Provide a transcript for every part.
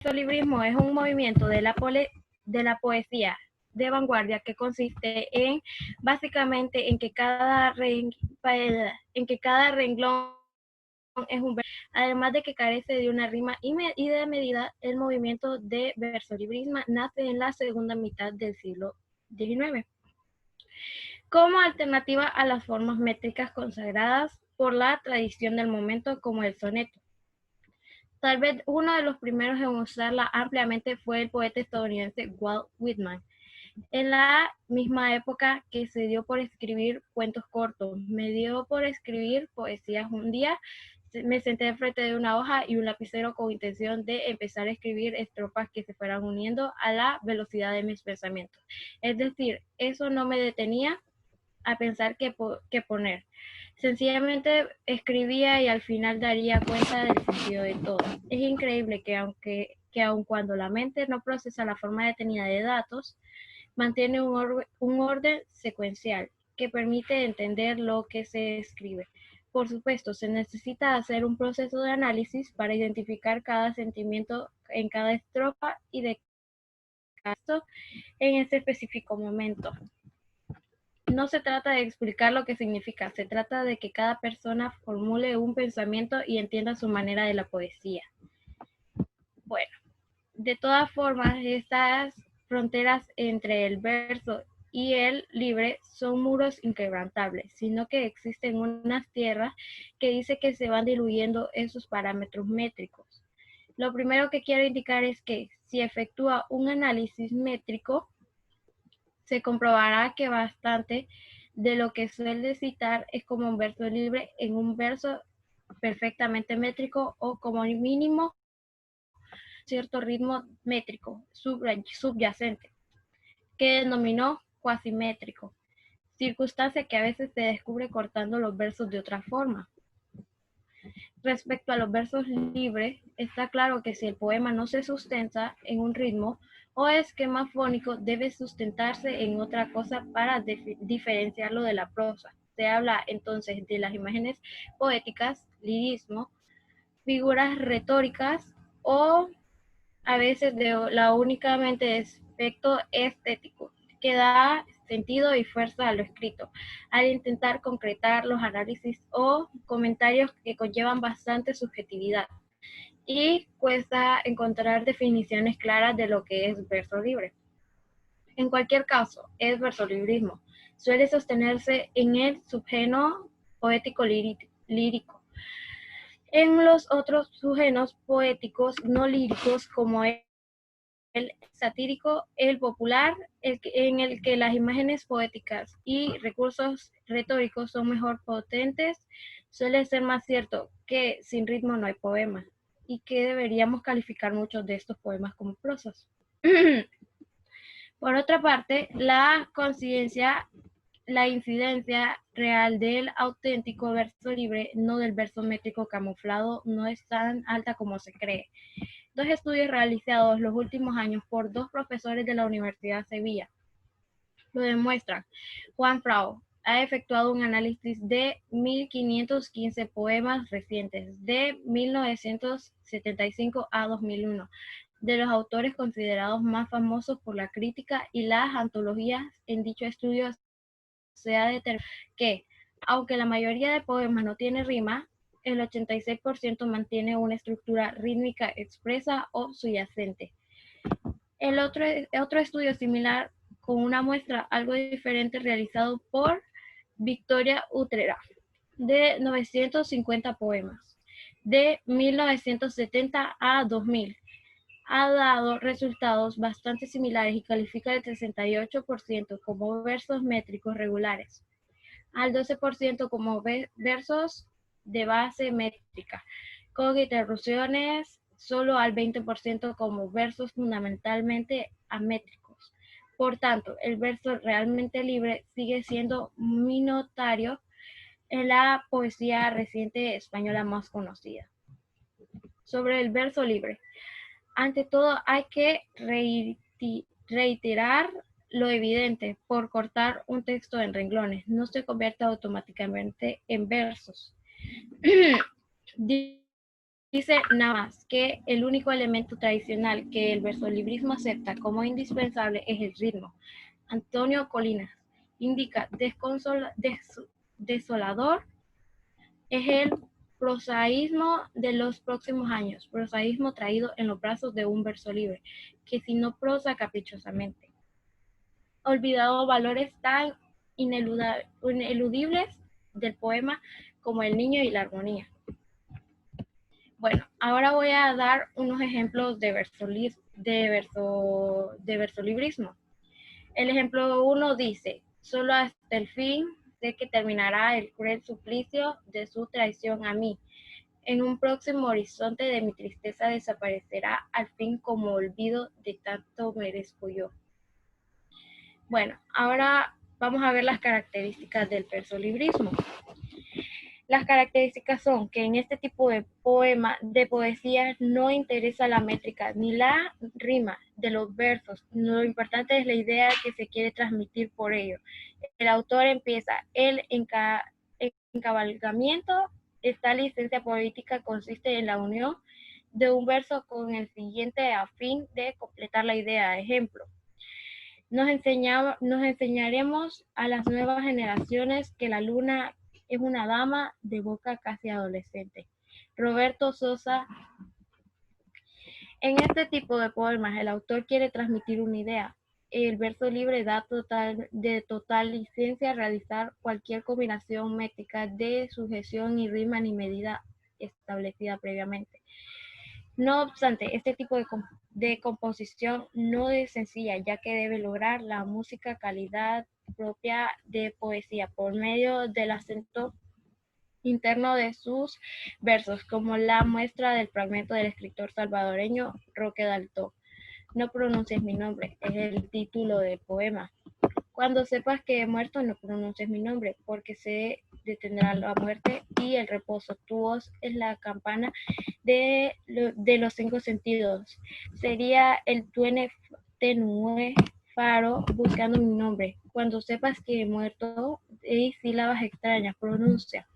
versolibrismo es un movimiento de la poesía de vanguardia que consiste en básicamente en que cada renglón es un verso, además de que carece de una rima y de medida. El movimiento de versolibrismo nace en la segunda mitad del siglo XIX como alternativa a las formas métricas consagradas por la tradición del momento como el soneto. Tal vez uno de los primeros en usarla ampliamente fue el poeta estadounidense Walt Whitman, en la misma época que se dio por escribir cuentos cortos. Me dio por escribir poesías un día, me senté enfrente de una hoja y un lapicero con intención de empezar a escribir estrofas que se fueran uniendo a la velocidad de mis pensamientos. Es decir, eso no me detenía a pensar qué poner. Sencillamente escribía y al final daría cuenta del sentido de todo. Es increíble que aun cuando la mente no procesa la forma detenida de datos, mantiene un orden secuencial que permite entender lo que se escribe. Por supuesto, se necesita hacer un proceso de análisis para identificar cada sentimiento en cada estrofa y de caso en ese específico momento. No se trata de explicar lo que significa, se trata de que cada persona formule un pensamiento y entienda su manera de la poesía. Bueno, de todas formas, estas fronteras entre el verso y el libre son muros inquebrantables, sino que existen unas tierras que dice que se van diluyendo esos parámetros métricos. Lo primero que quiero indicar es que si efectúa un análisis métrico, se comprobará que bastante de lo que suele citar es como un verso libre en un verso perfectamente métrico o como mínimo cierto ritmo métrico subyacente, que denominó cuasimétrico, circunstancia que a veces se descubre cortando los versos de otra forma. Respecto a los versos libres, está claro que si el poema no se sustenta en un ritmo o esquema fónico, debe sustentarse en otra cosa para diferenciarlo de la prosa. Se habla entonces de las imágenes poéticas, lirismo, figuras retóricas o a veces de la únicamente aspecto estético, que da sentido y fuerza a lo escrito, al intentar concretar los análisis o comentarios que conllevan bastante subjetividad, y cuesta encontrar definiciones claras de lo que es verso libre. En cualquier caso, es versolibrismo. Suele sostenerse en el subgénero poético lírico. En los otros subgéneros poéticos no líricos, como el satírico, el popular, en el que las imágenes poéticas y recursos retóricos son mejor potentes, suele ser más cierto que sin ritmo no hay poema y que deberíamos calificar muchos de estos poemas como prosas. Por otra parte, la incidencia real del auténtico verso libre, no del verso métrico camuflado, no es tan alta como se cree. Dos estudios realizados los últimos años por dos profesores de la Universidad de Sevilla lo demuestran. Juan Frau ha efectuado un análisis de 1.515 poemas recientes, de 1975 a 2001, de los autores considerados más famosos por la crítica y las antologías. En dicho estudio se ha determinado que, aunque la mayoría de poemas no tiene rima, el 86% mantiene una estructura rítmica expresa o subyacente. Otro estudio similar con una muestra algo diferente realizado por Victoria Utrera, de 950 poemas, de 1970 a 2000, ha dado resultados bastante similares y califica el 68% como versos métricos regulares, al 12% como versos de base métrica, con interrupciones, solo al 20% como versos fundamentalmente amétricos. Por tanto, el verso realmente libre sigue siendo minoritario en la poesía reciente española más conocida. Sobre el verso libre. Ante todo, hay que reiterar lo evidente: por cortar un texto en renglones, no se convierte automáticamente en versos. Dice nada más que el único elemento tradicional que el versolibrismo acepta como indispensable es el ritmo. Antonio Colinas indica desolador es el prosaísmo de los próximos años, prosaísmo traído en los brazos de un verso libre, que si no prosa caprichosamente. Olvidado valores tan ineludibles del poema como el niño y la armonía. Bueno, ahora voy a dar unos ejemplos de versolibrismo. El ejemplo 1 dice, solo hasta el fin sé que terminará el cruel suplicio de su traición a mí. En un próximo horizonte de mi tristeza desaparecerá al fin como olvido de tanto merezco yo. Bueno, ahora vamos a ver las características del versolibrismo. Las características son que en este tipo de poesía, no interesa la métrica ni la rima de los versos. Lo importante es la idea que se quiere transmitir por ello. El autor empieza el encabalgamiento. Esta licencia poética consiste en la unión de un verso con el siguiente a fin de completar la idea. Ejemplo. Nos enseñaremos a las nuevas generaciones que la luna es una dama de boca casi adolescente. Roberto Sosa. En este tipo de poemas, el autor quiere transmitir una idea. El verso libre da total licencia a realizar cualquier combinación métrica de sujeción y rima ni medida establecida previamente. No obstante, este tipo de composición no es sencilla, ya que debe lograr la música calidad propia de poesía por medio del acento interno de sus versos, como la muestra del fragmento del escritor salvadoreño Roque Daltó. No pronuncies mi nombre, es el título del poema. Cuando sepas que he muerto, no pronuncies mi nombre, porque se detendrá la muerte y el reposo. Tu voz es la campana de los 5 sentidos. Sería el tenue faro buscando mi nombre. Cuando sepas que he muerto, y sílabas extrañas, pronuncia.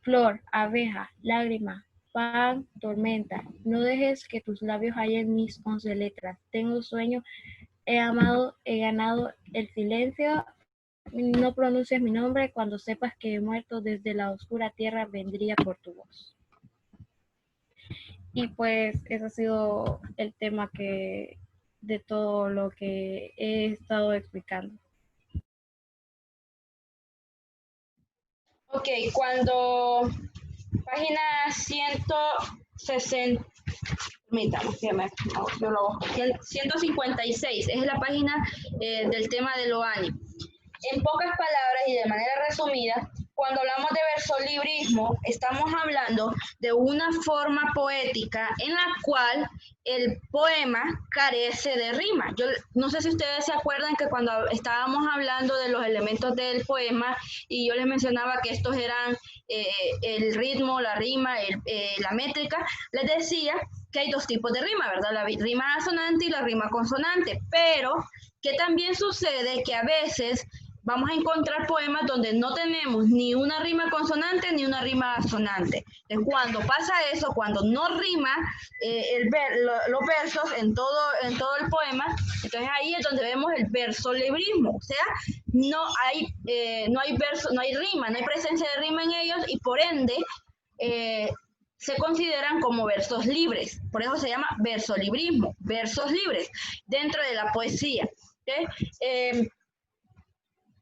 Flor, abeja, lágrima, pan, tormenta. No dejes que tus labios hallen mis 11 letras. Tengo sueño, he amado, he ganado el silencio. No pronuncies mi nombre. Cuando sepas que he muerto, desde la oscura tierra vendría por tu voz. Y pues ese ha sido el tema de todo lo que he estado explicando. Ok, cuando página 160, permítame, yo lo 156, es la página del tema de Loani. En pocas palabras y de manera resumida, cuando hablamos de versolibrismo, estamos hablando de una forma poética en la cual el poema carece de rima. Yo no sé si ustedes se acuerdan que cuando estábamos hablando de los elementos del poema y yo les mencionaba que estos eran el ritmo, la rima, la métrica, les decía que hay dos tipos de rima, ¿verdad? La rima asonante y la rima consonante, pero que también sucede que a veces vamos a encontrar poemas donde no tenemos ni una rima consonante ni una rima asonante. Entonces, cuando pasa eso, cuando no rima los versos en todo el poema, entonces ahí es donde vemos el versolibrismo. O sea, no hay verso, no hay rima, no hay presencia de rima en ellos y por ende se consideran como versos libres. Por eso se llama versolibrismo, versos libres dentro de la poesía. ¿Okay?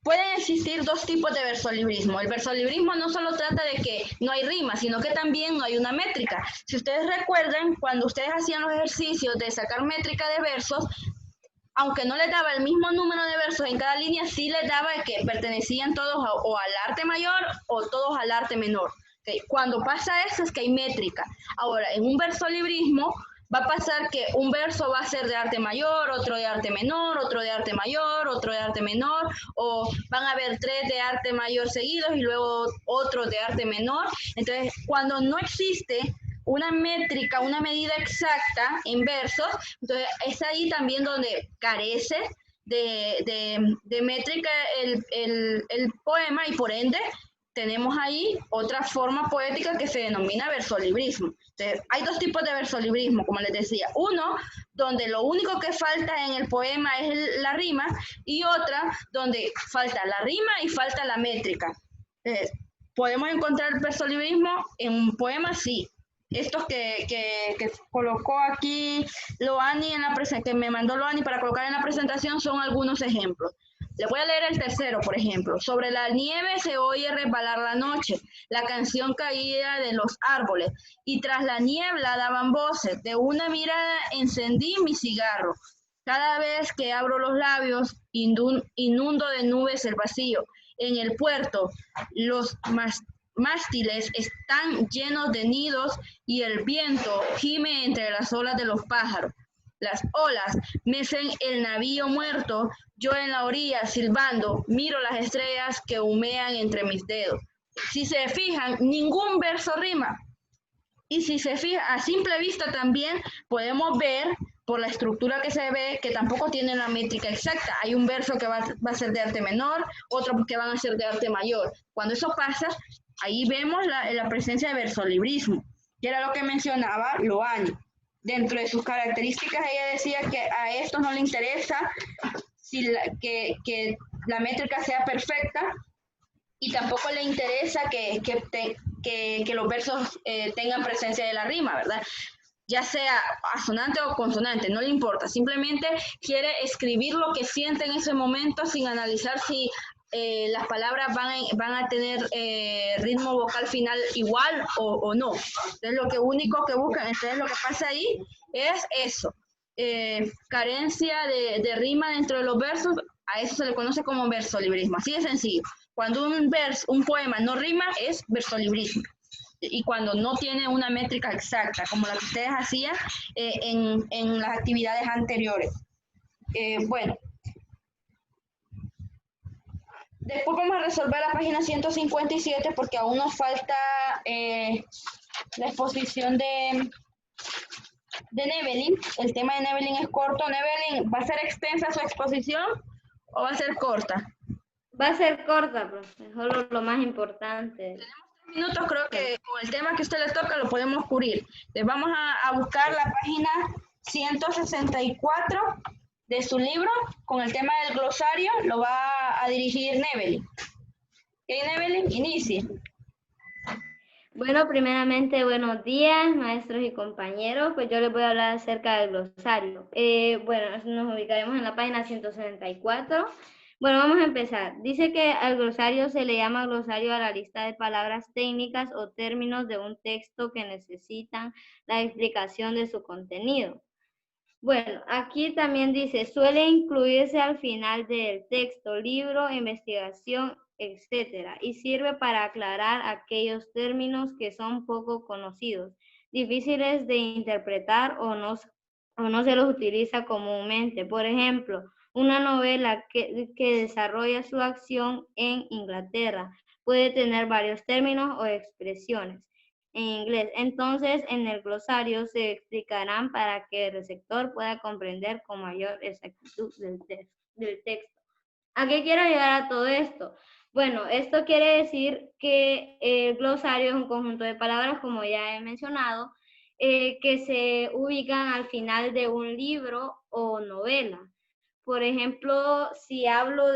Pueden existir dos tipos de versolibrismo. El versolibrismo no solo trata de que no hay rima, sino que también no hay una métrica. Si ustedes recuerdan, cuando ustedes hacían los ejercicios de sacar métrica de versos, aunque no les daba el mismo número de versos en cada línea, sí les daba que pertenecían todos o al arte mayor o todos al arte menor. ¿Okay? Cuando pasa eso es que hay métrica. Ahora, en un versolibrismo va a pasar que un verso va a ser de arte mayor, otro de arte menor, otro de arte mayor, otro de arte menor, o van a haber 3 de arte mayor seguidos y luego otro de arte menor. Entonces, cuando no existe una métrica, una medida exacta en versos, entonces es ahí también donde carece de métrica el poema y por ende tenemos ahí otra forma poética que se denomina versolibrismo. Entonces, hay dos tipos de versolibrismo, como les decía. Uno, donde lo único que falta en el poema es la rima, y otra, donde falta la rima y falta la métrica. ¿Podemos encontrar versolibrismo en un poema? Sí. Estos que colocó aquí Loani en la que me mandó Loani para colocar en la presentación son algunos ejemplos. Le voy a leer el tercero, por ejemplo. Sobre la nieve se oye resbalar la noche, la canción caía de los árboles, y tras la niebla daban voces. De una mirada encendí mi cigarro. Cada vez que abro los labios, inundo de nubes el vacío. En el puerto, los mástiles están llenos de nidos y el viento gime entre las olas de los pájaros. Las olas mecen el navío muerto, yo en la orilla silbando miro las estrellas que humean entre mis dedos. Si se fijan, ningún verso rima. Y si se fijan, a simple vista también podemos ver por la estructura que se ve que tampoco tiene la métrica exacta. Hay un verso que va a ser de arte menor, otro que van a ser de arte mayor. Cuando eso pasa, ahí vemos la presencia de versolibrismo, que era lo que mencionaba Loani. Dentro de sus características, ella decía que a esto no le interesa que la métrica sea perfecta, y tampoco le interesa que los versos tengan presencia de la rima, ¿verdad? Ya sea asonante o consonante, no le importa, simplemente quiere escribir lo que siente en ese momento sin analizar si las palabras van a tener ritmo vocal final igual o no. Entonces lo que único que buscan, entonces lo que pasa ahí es eso, carencia de rima dentro de los versos. A eso se le conoce como versolibrismo, así de sencillo. Cuando un poema no rima es versolibrismo, y cuando no tiene una métrica exacta, como la que ustedes hacían en las actividades anteriores. Bueno, después vamos a resolver la página 157 porque aún nos falta la exposición de Nevelin. El tema de Nevelin es corto. Nevelin, ¿va a ser extensa su exposición o va a ser corta? Va a ser corta, profe, solo lo más importante. Tenemos 3 minutos, creo que con el tema que a usted le toca lo podemos cubrir. Les vamos a buscar la página 164 de su libro con el tema del glosario, lo va a dirigir Nevelin. ¿Ok, Nevelin? Inicie. Bueno, primeramente, buenos días, maestros y compañeros. Pues yo les voy a hablar acerca del glosario. Bueno, nos ubicaremos en la página 164. Bueno, vamos a empezar. Dice que al glosario se le llama glosario a la lista de palabras técnicas o términos de un texto que necesitan la explicación de su contenido. Bueno, aquí también dice, suele incluirse al final del texto, libro, investigación, etcétera, y sirve para aclarar aquellos términos que son poco conocidos, difíciles de interpretar o no se los utiliza comúnmente. Por ejemplo, una novela que desarrolla su acción en Inglaterra puede tener varios términos o expresiones en inglés. Entonces, en el glosario se explicarán para que el receptor pueda comprender con mayor exactitud del texto. ¿A qué quiero llegar a todo esto? Bueno, esto quiere decir que el glosario es un conjunto de palabras, como ya he mencionado, que se ubican al final de un libro o novela. Por ejemplo, si hablo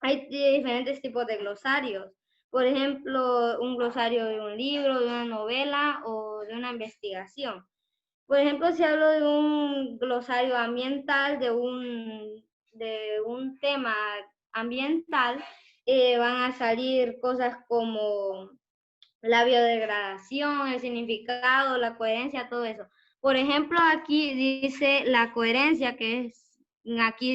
hay diferentes tipos de glosarios. Por ejemplo, un glosario de un libro, de una novela o de una investigación. Por ejemplo, si hablo de un glosario ambiental, de un tema ambiental, van a salir cosas como la biodegradación, el significado, la coherencia, todo eso. Por ejemplo, aquí dice la coherencia, aquí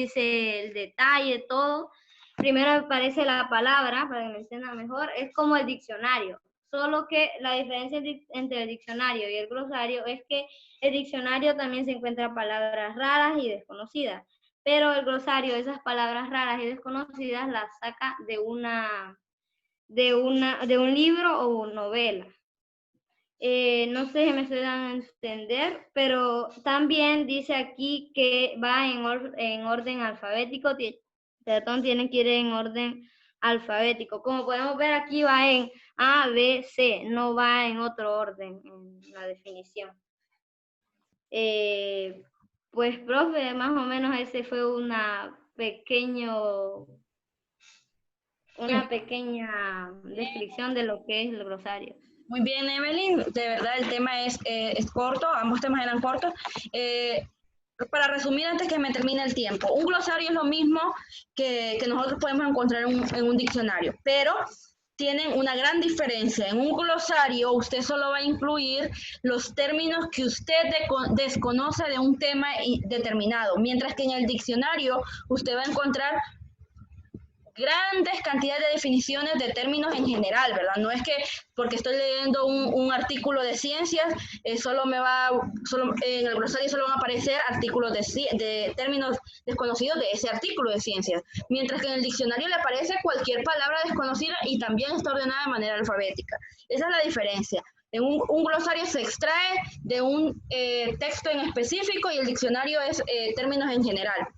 dice el detalle, todo. Primero aparece la palabra, para que me entienda mejor, es como el diccionario. Solo que la diferencia entre el diccionario y el glosario es que el diccionario también se encuentra palabras raras y desconocidas, pero el glosario, esas palabras raras y desconocidas las saca de un libro o novela. No sé si me estoy dando a entender, pero también dice aquí que va en orden alfabético, tienen que ir en orden alfabético. Como podemos ver aquí va en A, B, C, no va en otro orden en la definición. Pues, profe, más o menos ese fue una pequeña descripción de lo que es el glosario. Muy bien, Evelyn, de verdad el tema es corto, ambos temas eran cortos. Para resumir, antes que me termine el tiempo, un glosario es lo mismo que nosotros podemos encontrar en un diccionario, pero tienen una gran diferencia. En un glosario usted solo va a incluir los términos que usted desconoce de un tema determinado, mientras que en el diccionario usted va a encontrar grandes cantidades de definiciones de términos en general, ¿verdad? No es que porque estoy leyendo un artículo de ciencias, en el glosario solo van a aparecer artículos de términos desconocidos de ese artículo de ciencias, mientras que en el diccionario le aparece cualquier palabra desconocida y también está ordenada de manera alfabética. Esa es la diferencia. En un glosario se extrae de un texto en específico y el diccionario es términos en general.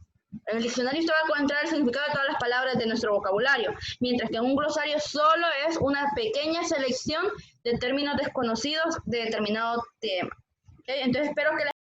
En el diccionario usted va a encontrar el significado de todas las palabras de nuestro vocabulario, mientras que en un glosario solo es una pequeña selección de términos desconocidos de determinado tema. ¿Okay? Entonces espero que